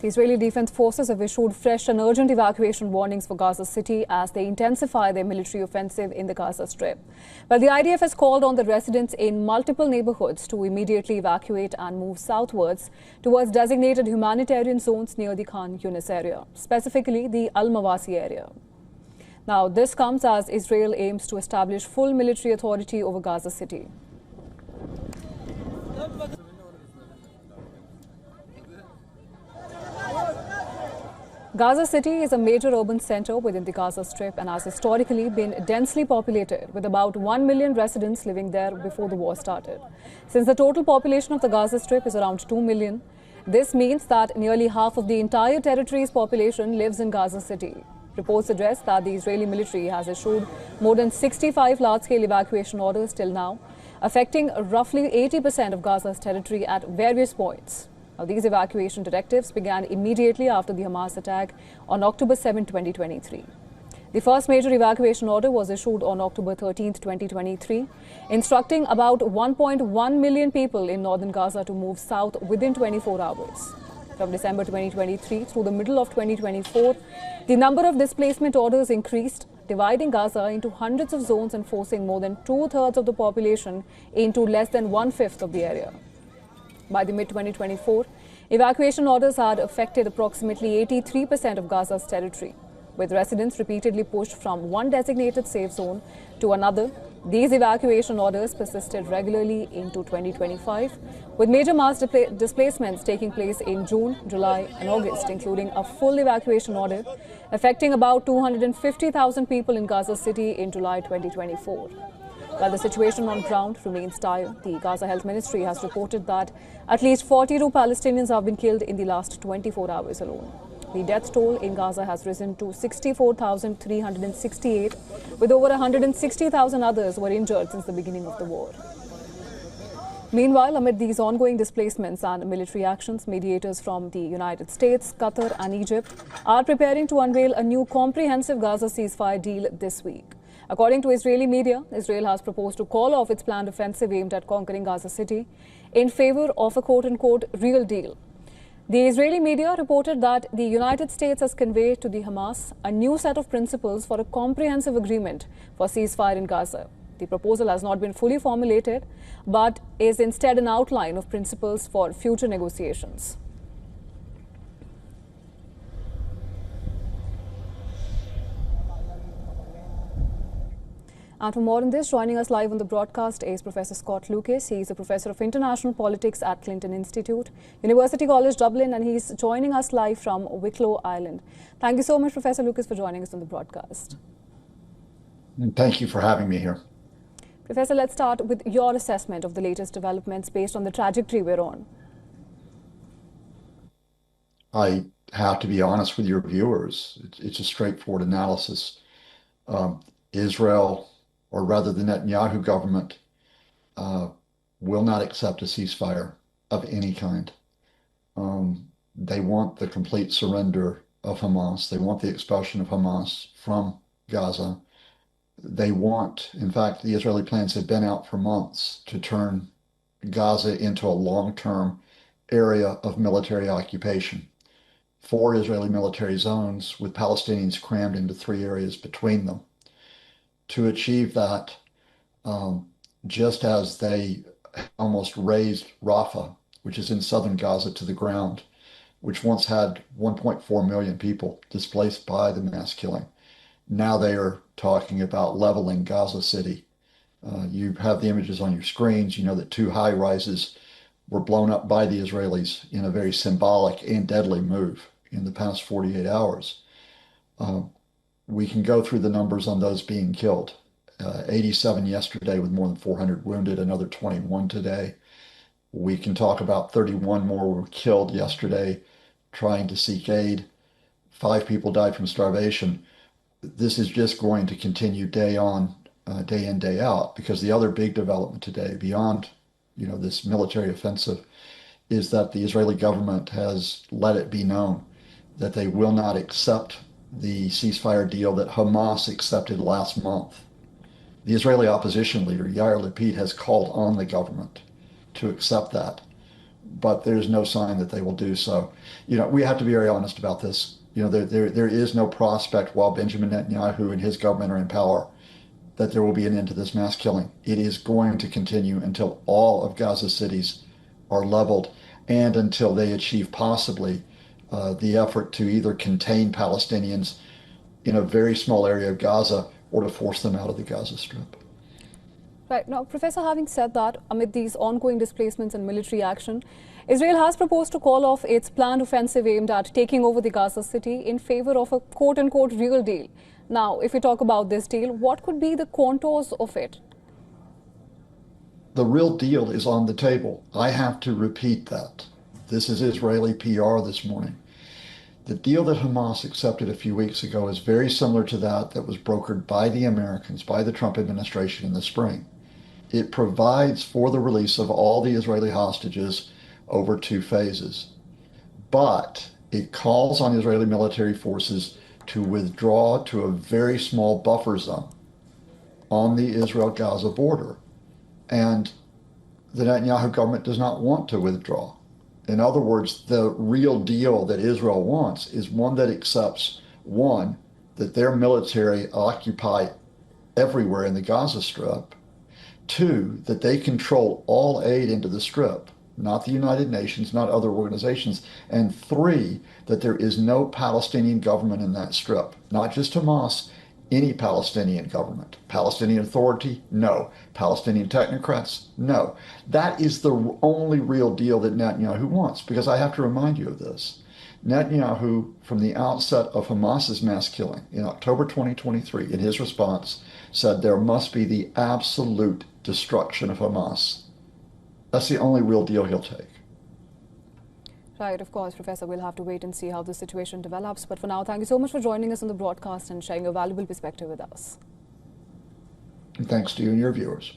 The Israeli Defense Forces have issued fresh and urgent evacuation warnings for Gaza City as they intensify their military offensive in the Gaza Strip. Well, the IDF has called on the residents in multiple neighborhoods to immediately evacuate and move southwards towards designated humanitarian zones near the Khan Yunis area, specifically the Al-Mawasi area. Now, this comes as Israel aims to establish full military authority over Gaza City. Gaza City is a major urban center within the Gaza Strip and has historically been densely populated, with about 1 million residents living there before the war started. Since the total population of the Gaza Strip is around 2 million, this means that nearly half of the entire territory's population lives in Gaza City. Reports suggest that the Israeli military has issued more than 65 large-scale evacuation orders till now, affecting roughly 80% of Gaza's territory at various points. Now, these evacuation directives began immediately after the Hamas attack on October 7, 2023. The first major evacuation order was issued on October 13, 2023, instructing about 1.1 million people in northern Gaza to move south within 24 hours. From December 2023 through the middle of 2024, the number of displacement orders increased, dividing Gaza into hundreds of zones and forcing more than two-thirds of the population into less than one-fifth of the area. By the mid-2024, evacuation orders had affected approximately 83% of Gaza's territory, with residents repeatedly pushed from one designated safe zone to another. These evacuation orders persisted regularly into 2025, with major mass displacements taking place in June, July and August, including a full evacuation order affecting about 250,000 people in Gaza City in July 2024. While the situation on ground remains dire, the Gaza Health Ministry has reported that at least 42 Palestinians have been killed in the last 24 hours alone. The death toll in Gaza has risen to 64,368, with over 160,000 others were injured since the beginning of the war. Meanwhile, amid these ongoing displacements and military actions, mediators from the United States, Qatar and Egypt are preparing to unveil a new comprehensive Gaza ceasefire deal this week. According to Israeli media, Israel has proposed to call off its planned offensive aimed at conquering Gaza City in favor of a quote-unquote real deal. The Israeli media reported that the United States has conveyed to the Hamas a new set of principles for a comprehensive agreement for ceasefire in Gaza. The proposal has not been fully formulated, but is instead an outline of principles for future negotiations. And for more on this, joining us live on the broadcast is Professor Scott Lucas. He is a professor of international politics at Clinton Institute, University College Dublin, and he's joining us live from Wicklow, Ireland. Thank you so much, Professor Lucas, for joining us on the broadcast. And thank you for having me here. Professor, let's start with your assessment of the latest developments based on the trajectory we're on. I have to be honest with your viewers. It's a straightforward analysis. Israel, or rather the Netanyahu government, will not accept a ceasefire of any kind. They want the complete surrender of Hamas. They want the expulsion of Hamas from Gaza. They want, in fact, the Israeli plans have been out for months to turn Gaza into a long-term area of military occupation. 4 Israeli military zones with Palestinians crammed into 3 areas between them. To achieve that, just as they almost razed Rafah, which is in southern Gaza, to the ground, which once had 1.4 million people displaced by the mass killing. Now they are talking about leveling Gaza City. You have the images on your screens. You know that 2 high-rises were blown up by the Israelis in a very symbolic and deadly move in the past 48 hours. We can go through the numbers on those being killed. 87 yesterday with more than 400 wounded, another 21 today. We can talk about 31 more were killed yesterday trying to seek aid. 5 people died from starvation. This is just going to continue day on, day in, day out, because the other big development today, beyond this military offensive, is that the Israeli government has let it be known that they will not accept the ceasefire deal that Hamas accepted last month. The Israeli opposition leader, Yair Lapid, has called on the government to accept that. but there's no sign that they will do so. We have to be very honest about this. There is no prospect while Benjamin Netanyahu and his government are in power that there will be an end to this mass killing. It is going to continue until all of Gaza's cities are leveled and until they achieve possibly the effort to either contain Palestinians in a very small area of Gaza or to force them out of the Gaza Strip. Right. Now, Professor, having said that, amid these ongoing displacements and military action, Israel has proposed to call off its planned offensive aimed at taking over the Gaza City in favor of a quote-unquote real deal. Now, if we talk about this deal, what could be the contours of it? The real deal is on the table. I have to repeat that. This is Israeli PR this morning. The deal that Hamas accepted a few weeks ago is very similar to that was brokered by the Americans, by the Trump administration in the spring. It provides for the release of all the Israeli hostages over 2 phases. But it calls on Israeli military forces to withdraw to a very small buffer zone on the Israel-Gaza border. And the Netanyahu government does not want to withdraw. In other words, the real deal that Israel wants is one that accepts, one, that their military occupy everywhere in the Gaza Strip, 2, that they control all aid into the Strip, not the United Nations, not other organizations, and 3, that there is no Palestinian government in that Strip, not just Hamas, any Palestinian government. Palestinian Authority? No. Palestinian technocrats? No. That is the only real deal that Netanyahu wants, because I have to remind you of this. Netanyahu, from the outset of Hamas's mass killing in October 2023, in his response, said there must be the absolute destruction of Hamas. That's the only real deal he'll take. Right, of course, Professor, we'll have to wait and see how the situation develops. But for now, thank you so much for joining us on the broadcast and sharing your valuable perspective with us. And thanks to you and your viewers.